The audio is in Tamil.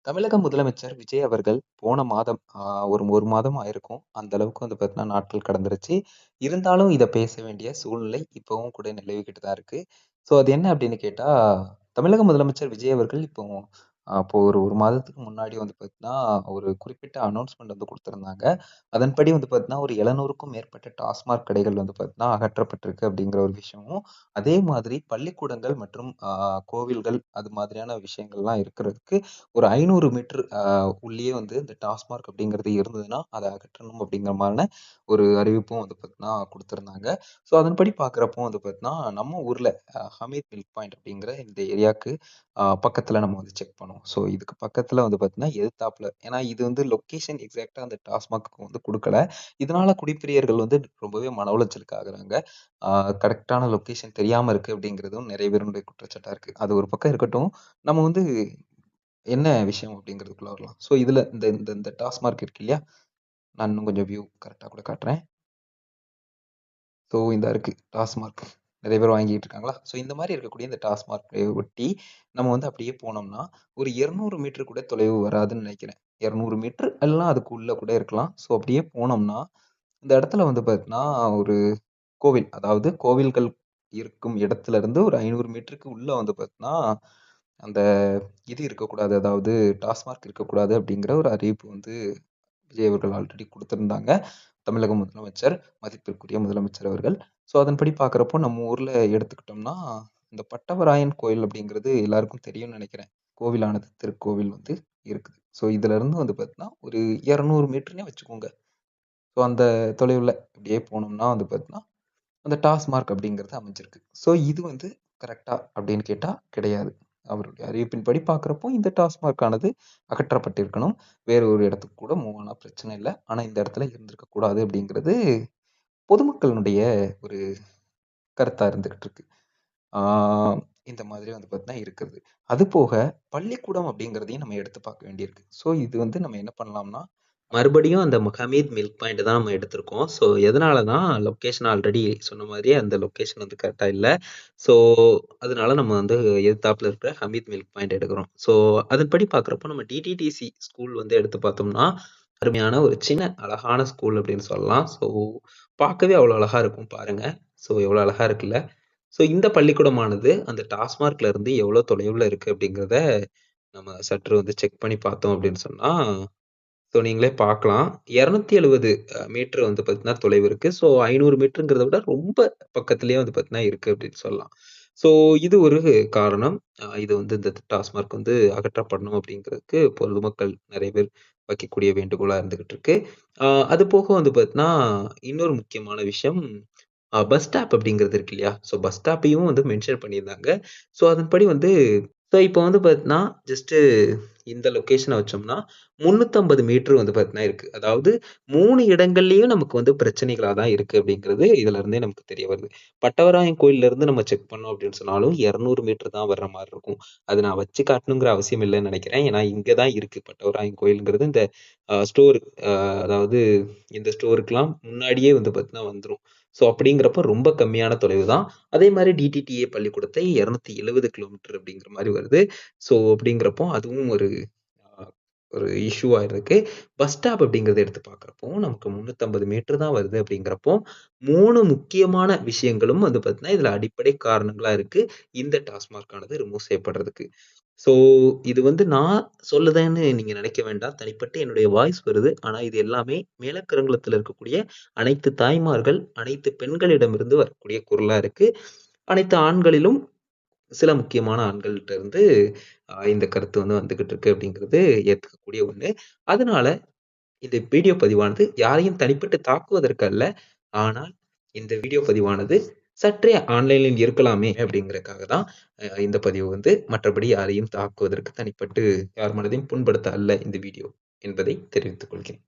தமிழக முதலமைச்சர் விஜய் அவர்கள் போன மாதம் ஒரு 1 மாதம் ஆயிருக்கும். அந்த அளவுக்கு வந்து பார்த்தீங்கன்னா, நாட்கள் கடந்துருச்சு. இருந்தாலும் இத பேச வேண்டிய சூழ்நிலை இப்பவும் கூட நிலவிக்கிட்டு தான் இருக்கு. ஸோ அது என்ன அப்படின்னு கேட்டா, தமிழக முதலமைச்சர் விஜய் அவர்கள் இப்போ ஒரு 1 மாதத்துக்கு முன்னாடி வந்து பார்த்தீங்கன்னா, ஒரு குறிப்பிட்ட அனௌன்ஸ்மென்ட் வந்து குடுத்திருந்தாங்க. அதன்படி வந்து பார்த்தீங்கன்னா, ஒரு 700க்கும் மேற்பட்ட டாஸ்மாக் கடைகள் வந்து பார்த்தீங்கன்னா, அகற்றப்பட்டிருக்கு அப்படிங்கிற ஒரு விஷயமும், அதே மாதிரி பள்ளிக்கூடங்கள் மற்றும் கோவில்கள் அது மாதிரியான விஷயங்கள்லாம் இருக்கிறதுக்கு ஒரு 500 மீட்டர் உள்ளேயே வந்து இந்த டாஸ்மார்க் அப்படிங்கிறது இருந்ததுன்னா, அத அகற்றணும் அப்படிங்கிற மாரியான ஒரு அறிவிப்பும் வந்து பார்த்தீங்கன்னா குடுத்திருந்தாங்க. ஸோ அதன்படி பார்க்குறப்போ வந்து பார்த்தீங்கன்னா, நம்ம ஊர்ல ஹமீத் மில்க் பாயிண்ட் அப்படிங்கிற இந்த ஏரியாக்கு பக்கத்துல நம்ம வந்து செக் பண்ணோம். ஸோ இதுக்கு பக்கத்துல வந்து பார்த்தீங்கன்னா, எதிர்த்தாப்புல ஏன்னா இது வந்து லொக்கேஷன் எக்ஸாக்ட்டா அந்த டாஸ்மாக்கு வந்து குடுக்கல. இதனால குடிப்பிரியர்கள் வந்து ரொம்பவே மன உளைச்சலுக்கு ஆகுறாங்க. ஆ கரெக்ட்டான லொக்கேஷன் தெரியாம இருக்கு அப்படிங்கிறதும் நெறைய பேருடைய குற்றச்சாட்டா இருக்கு. அது ஒரு பக்கம் இருக்கட்டும். நம்ம வந்து என்ன விஷயம் அப்படிங்கிறதுக்குள்ள வரலாம். ஸோ இதுல இந்த இந்த இந்த டாஸ்மார்க் இருக்கு இல்லையா? நான் இன்னும் கொஞ்சம் வியூ கரெக்ட்டா கூட காட்டுறேன். ஸோ இந்தா இருக்கு டாஸ்மார்க். நெறைய பேர் வாங்கிட்டு இருக்காங்களா? ஸோ இந்த மாரி இருக்கக்கூடிய இந்த டாஸ்மார்க்க ஒட்டி நம்ம வந்து அப்படியே போனோம்னா, ஒரு 200 மீட்டர் கூட தொலைவு வராதுன்னு நெனைக்கிறேன். 200 மீட்டர் இல்லன்னா அதுக்குள்ள கூட இருக்கலாம். ஸோ அப்படியே போனோம்னா, இந்த இடத்துல வந்து பார்த்தீங்கன்னா, ஒரு கோவில். அதாவது கோவில்கள் இருக்கும் இடத்துல இருந்து ஒரு 500 மீட்டருக்கு உள்ள வந்து பார்த்தீங்கன்னா, அந்த இது இருக்கக்கூடாது. அதாவது டாஸ்மார்க் இருக்கக்கூடாது அப்படிங்கிற ஒரு அறிவிப்பு வந்து விஜய் அவர்கள் ஆல்ரெடி குடுத்திருந்தாங்க. தமிழக முதலமைச்சர், மதிப்பிற்குரிய முதலமைச்சர் அவர்கள். ஸோ அதன்படி பார்க்கிறப்போ நம்ம ஊர்ல எடுத்துக்கிட்டோம்னா, இந்த பட்டவராயன் கோயில் அப்படிங்கிறது எல்லாருக்கும் தெரியும்னு நெனைக்கிறேன். கோவிலானது திருக்கோவில் வந்து இருக்குது. ஸோ இதுலருந்து வந்து பார்த்தீங்கன்னா, ஒரு 200 மீட்டர்னே வச்சுக்கோங்க. ஸோ அந்த தொலைவுல இப்படியே போனோம்னா வந்து பார்த்தீங்கன்னா, அந்த டாஸ்மார்க் அப்படிங்கிறது அமைஞ்சிருக்கு. ஸோ இது வந்து கரெக்ட்டா அப்படின்னு கேட்டா கிடையாது. அவருடைய அறிவிப்பின்படி பார்க்கிறப்போ, இந்த டாஸ்மார்க் ஆனது அகற்றப்பட்டிருக்கணும். வேற ஒரு இடத்துக்கு கூட மூவ் ஆனா பிரச்சனை இல்ல. ஆனா இந்த இடத்துல இருந்திருக்க கூடாது அப்படிங்கிறது பொதுமக்களினுடைய ஒரு கருத்தா இருந்துகிட்டு இருக்கு. ஆ இந்த மாதிரி வந்து பார்த்தீங்கன்னா இருக்குது. அதுபோக பள்ளிக்கூடம் அப்படிங்கிறதையும் நம்ம எடுத்து பார்க்க வேண்டியிருக்கு. ஸோ இது வந்து நம்ம என்ன பண்ணலாம்னா, மறுபடியும் அந்த ஹமீத் மில்க் பாயிண்ட் தான் நம்ம எடுத்திருக்கோம். ஸோ எதனாலனா, லொக்கேஷன் ஆல்ரெடி சொன்ன மாதிரியே அந்த லொக்கேஷன் வந்து கரெக்ட்டா இல்ல. ஸோ அதனால நம்ம வந்து எதிர்த்தாப்புல இருக்கிற ஹமீத் மில்க் பாயிண்ட் எடுக்கிறோம். ஸோ அதன்படி பார்க்கிறப்போ நம்ம டிடிடிசி ஸ்கூல் வந்து எடுத்து பார்த்தோம்னா, அருமையான ஒரு சின்ன அழகான ஸ்கூல் அப்படின்னு சொல்லலாம். ஸோ பார்க்கவே அவ்வளோ அழகா இருக்கும் பாருங்க. ஸோ எவ்வளோ அழகா இருக்குல்ல. ஸோ இந்த பள்ளிக்கூடமானது அந்த டாஸ்மார்க்ல இருந்து எவ்வளோ தொலைவுல இருக்கு அப்படிங்கிறத நம்ம சற்று வந்து செக் பண்ணி பார்த்தோம் அப்படின்னு சொன்னா, ஸோ நீங்களே பார்க்கலாம். 270 மீட்டர் வந்து பார்த்தீங்கன்னா தொலைவு இருக்கு. ஸோ 500 மீட்டர்ங்கிறத விட ரொம்ப பக்கத்திலேயே வந்து பார்த்தீங்கன்னா இருக்கு அப்படின்னு சொல்லலாம். ஸோ இது ஒரு காரணம். இது வந்து இந்த டாஸ்மார்க் வந்து அகற்றப்படணும் அப்படிங்கிறதுக்கு பொதுமக்கள் நெறைய பேர் வைக்கக்கூடிய வேண்டுகோளா இருந்துகிட்டு இருக்கு. அ அது போக வந்து பார்த்தீங்கன்னா, இன்னொரு முக்கியமான விஷயம் பஸ் ஸ்டாப் அப்படிங்கிறது இருக்கு இல்லையா? ஸோ பஸ் ஸ்டாப்பையும் வந்து மென்ஷன் பண்ணியிருந்தாங்க. ஸோ அதன்படி வந்து இப்போ வந்து பார்த்தீங்கன்னா, ஜஸ்ட்டு இந்த லொக்கேஷன வச்சோம்னா, 350 மீட்டர் வந்து பார்த்தீங்கன்னா இருக்கு. அதாவது 3 இடங்கள்லயும் நமக்கு வந்து பிரச்சனைகளா தான் இருக்கு அப்படிங்கிறது இதுலருந்தே நமக்கு தெரிய வருது. பட்டவராயன் கோயில்லருந்து நம்ம செக் பண்ணோம் அப்படின்னு சொன்னாலும் 200 மீட்டர் தான் வர்ற மாரி இருக்கும். அது நான் வச்சு காட்டணுங்கிற அவசியம் இல்லன்னு நெனைக்கிறேன். ஏன்னா இங்க தான் இருக்கு பட்டவராயன் கோயில்ங்கிறது இந்த ஸ்டோர் அதாவது இந்த ஸ்டோருக்குலாம் முன்னாடியே வந்து பார்த்தீங்கன்னா வந்துரும். ஸோ அப்படிங்கிறப்போ ரொம்ப கம்மியான தொலைவு தான். அதே மாரி டிடிடிஏ பள்ளிக்கூடத்தை 270 கிலோமீட்டர் அப்படிங்கிற மாரி வருது. ஸோ அப்படிங்கிறப்போ அதுவும் அ ஒரு இஷ்யூவா இருக்கு. பஸ் ஸ்டாப் அப்படிங்கிறத எடுத்து பார்க்கிறப்போ, நமக்கு 350 மீட்டர் தான் வருது அப்படிங்கிறப்போ, 3 முக்கியமான விஷயங்களும் வந்து பார்த்தீங்கன்னா, இதுல அடிப்படை காரணங்களா இருக்கு. இந்த டாஸ்மார்க் ஆனது ரிமூவ் செய்யப்படுறதுக்கு. ஸோ இது வந்து நான் சொல்லுதேன்னு நீங்க நினைக்க வேண்டாம். தனிப்பட்ட என்னுடைய வாய்ஸ் வருது. ஆனா இது எல்லாமே மேலக்கரங்களத்துல இருக்கக்கூடிய அனைத்து தாய்மார்கள், அனைத்து பெண்களிடமிருந்து வரக்கூடிய குரலா இருக்கு. அனைத்து ஆண்களிலும் சில முக்கியமான ஆண்கள்ட்ட இருந்து இந்த கருத்து வந்து வந்துகிட்டு இருக்கு அப்படிங்கிறது ஏத்துக்கக்கூடிய ஒண்ணு. அதனால இந்த வீடியோ பதிவானது யாரையும் தனிப்பட்டு தாக்குவதற்கு அல்ல. ஆனால் இந்த வீடியோ பதிவானது சற்றே ஆன்லைனில் இருக்கலாமே அப்படிங்கிறதுக்காக தான் இந்த பதிவு வந்து மற்றபடி யாரையும் தாக்குவதற்கு தனிப்பட்டு யார் மனதையும் புண்படுத்த அல்ல இந்த வீடியோ என்பதை தெரிவித்துக் கொள்கிறேன்.